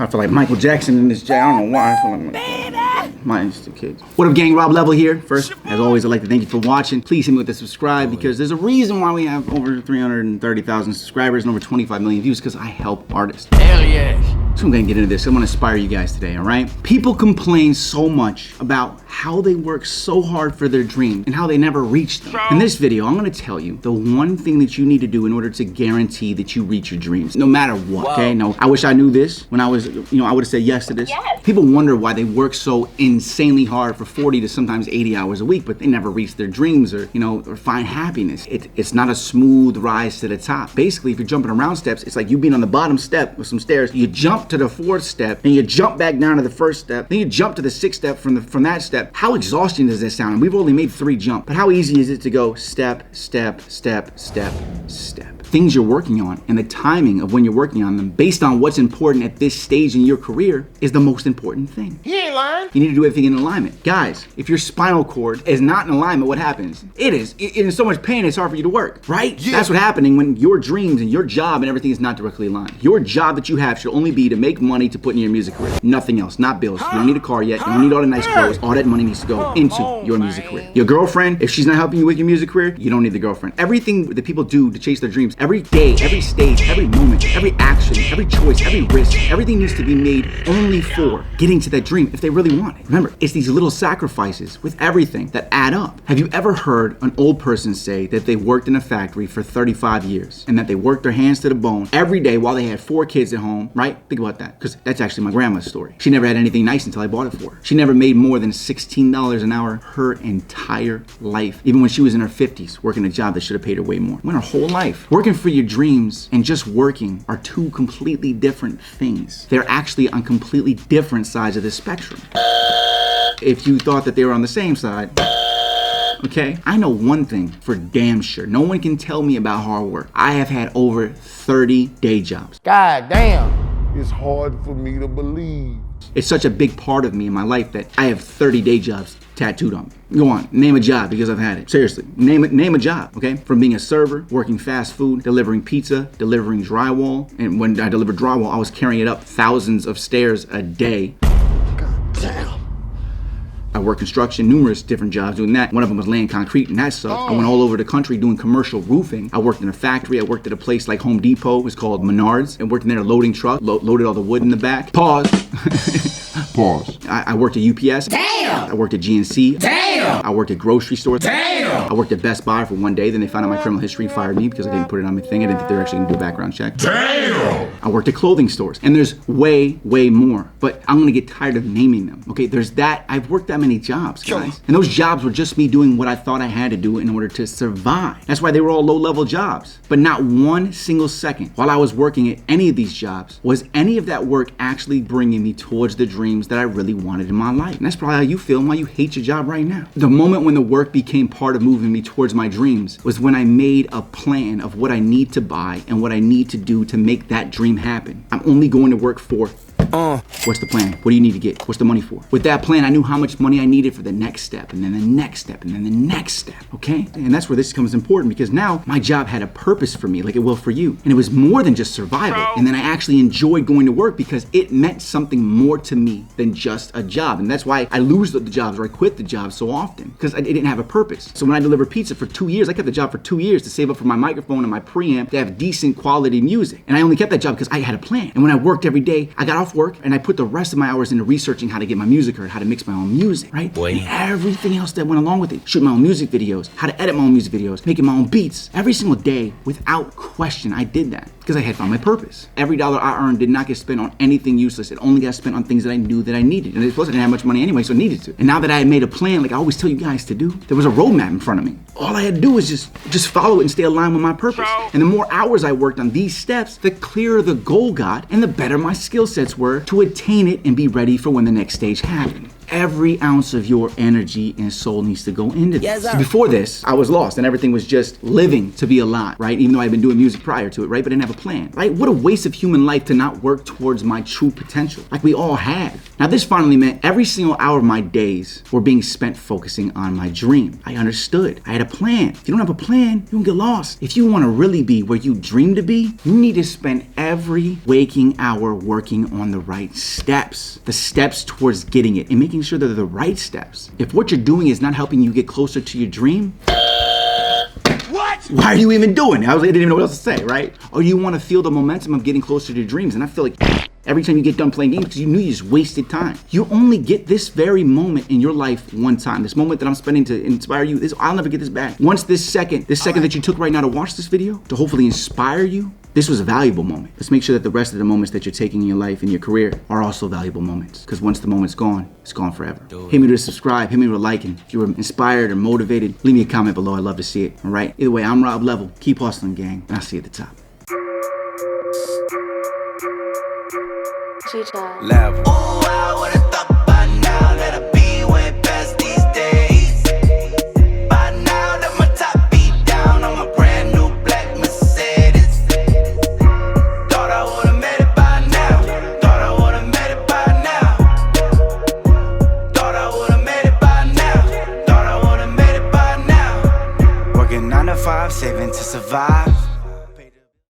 I feel like Michael Jackson in this jail. I don't know why. I feel like mine's the kids. What up, gang? Rob Level here. First, as always, I'd like to thank you for watching. Please hit me with the subscribe because there's a reason why we have over 330,000 subscribers and over 25 million views, because I help artists. Hell yes. So I'm gonna get into this. I want to inspire you guys today, all right? People complain so much about how they work so hard for their dream and how they never reach them. In this video, I'm gonna tell you the one thing that you need to do in order to guarantee that you reach your dreams, no matter what, okay? No, I wish I knew this when I was, I would have said yes to this. Yes. People wonder why they work so insanely hard for 40 to sometimes 80 hours a week, but they never reach their dreams or, or find happiness. It's not a smooth rise to the top. Basically, if you're jumping around steps, it's like you being on the bottom step with some stairs. You jump to the fourth step, and you jump back down to the first step, then you jump to the sixth step from that step. How exhausting does that sound? And we've only made 3 jumps, but how easy is it to go step, step, step, step, step? Things you're working on and the timing of when you're working on them based on what's important at this stage in your career is the most important thing. He ain't lying. You need to do everything in alignment. Guys, if your spinal cord is not in alignment, what happens? It is in so much pain it's hard for you to work, right? Yeah. That's what's happening when your dreams and your job and everything is not directly aligned. Your job that you have should only be to make money to put in your music career. Nothing else, not bills. You don't need a car yet. You don't need all the nice clothes. All that money needs to go into your music career. Your girlfriend, if she's not helping you with your music career, you don't need the girlfriend. Everything that people do to chase their dreams, every day, every stage, every moment, every action, every choice, every risk, everything needs to be made only for getting to that dream if they really want it. Remember, it's these little sacrifices with everything that add up. Have you ever heard an old person say that they worked in a factory for 35 years and that they worked their hands to the bone every day while they had 4 kids at home, right? Think about that, because that's actually my grandma's story. She never had anything nice until I bought it for her. She never made more than $16 an hour her entire life, even when she was in her 50s, working a job that should have paid her way more. Went her whole life. Working for your dreams and just working are 2 completely different things. They're actually on completely different sides of the spectrum. If you thought that they were on the same side, okay? I know one thing for damn sure. No one can tell me about hard work. I have had over 30 day jobs. God damn. It's hard for me to believe. It's such a big part of me in my life that I have 30 day jobs tattooed on me. Go on, name a job because I've had it. Seriously, name a job, okay? From being a server, working fast food, delivering pizza, delivering drywall. And when I delivered drywall, I was carrying it up thousands of stairs a day. God damn. I worked construction, numerous different jobs doing that. One of them was laying concrete, and that sucked. I went all over the country doing commercial roofing. I worked in a factory. I worked at a place like Home Depot. It was called Menards. And worked in there loading truck, loaded all the wood in the back. Pause. Pause. I worked at UPS. Damn. I worked at GNC. Damn. I worked at grocery stores. Damn. I worked at Best Buy for 1 day. Then they found out my criminal history and fired me because I didn't put it on my thing. I didn't think they were actually gonna do a background check. Damn. I worked at clothing stores. And there's way, way more. But I'm gonna get tired of naming them. Okay, there's that. I've worked that many jobs, guys. And those jobs were just me doing what I thought I had to do in order to survive. That's why they were all low-level jobs. But not one single second while I was working at any of these jobs was any of that work actually bringing me towards the dreams that I really wanted in my life. And that's probably how you feel and why you hate your job right now. The moment when the work became part of moving me towards my dreams was when I made a plan of what I need to buy and what I need to do to make that dream happen. I'm only going to work for what's the plan? What do you need to get? What's the money for? With that plan, I knew how much money I needed for the next step, and then the next step, and then the next step, okay? And that's where this becomes important, because now my job had a purpose for me, like it will for you. And it was more than just survival. And then I actually enjoyed going to work because it meant something more to me than just a job. And that's why I lose the jobs or I quit the jobs so often, because it didn't have a purpose. So when I delivered pizza for 2 years, I kept the job for 2 years to save up for my microphone and my preamp to have decent quality music. And I only kept that job because I had a plan. And when I worked every day, I got off work and I put the rest of my hours into researching how to get my music heard, how to mix my own music, right? Boy. And everything else that went along with it. Shoot my own music videos, how to edit my own music videos, making my own beats. Every single day, without question, I did that because I had found my purpose. Every dollar I earned did not get spent on anything useless. It only got spent on things that I knew that I needed. And plus I didn't have much money anyway, so I needed to. And now that I had made a plan, like I always tell you guys to do, there was a roadmap in front of me. All I had to do was just follow it and stay aligned with my purpose. And the more hours I worked on these steps, the clearer the goal got and the better my skill sets were to attain it and be ready for when the next stage happened. every ounce of your energy and soul needs to go into this. Yes, sir. Before this, I was lost and everything was just living to be alive, right? Even though I'd been doing music prior to it, right? But I didn't have a plan, right? What a waste of human life to not work towards my true potential, like we all have. Now this finally meant every single hour of my days were being spent focusing on my dream. I understood. I had a plan. If you don't have a plan, you won't get lost. If you want to really be where you dream to be, you need to spend every waking hour working on the right steps. The steps towards getting it and making sure they're the right steps. If what you're doing is not helping you get closer to your dream, why are you even doing it? I didn't even know what else to say, right? Or you want to feel the momentum of getting closer to your dreams. And I feel like every time you get done playing games because you knew you just wasted time. You only get this very moment in your life one time. This moment that I'm spending to inspire you, I'll never get this back. Once this second that you took right now to watch this video, to hopefully inspire you, this was a valuable moment. Let's make sure that the rest of the moments that you're taking in your life and your career are also valuable moments. Because once the moment's gone, it's gone forever. Hit me with a subscribe, hit me with a like, and if you were inspired or motivated, leave me a comment below. I'd love to see it. All right. Either way, I'm Rob Level. Keep hustling, gang, and I'll see you at the top. Level. Ooh, I would've thought by now that I'd be way past these days. By now that my top be down on my brand new black Mercedes. Thought I would've made it by now. Thought I would've made it by now. Thought I would've made it by now. Thought I would've made it by now. Working 9 to 5, saving to survive.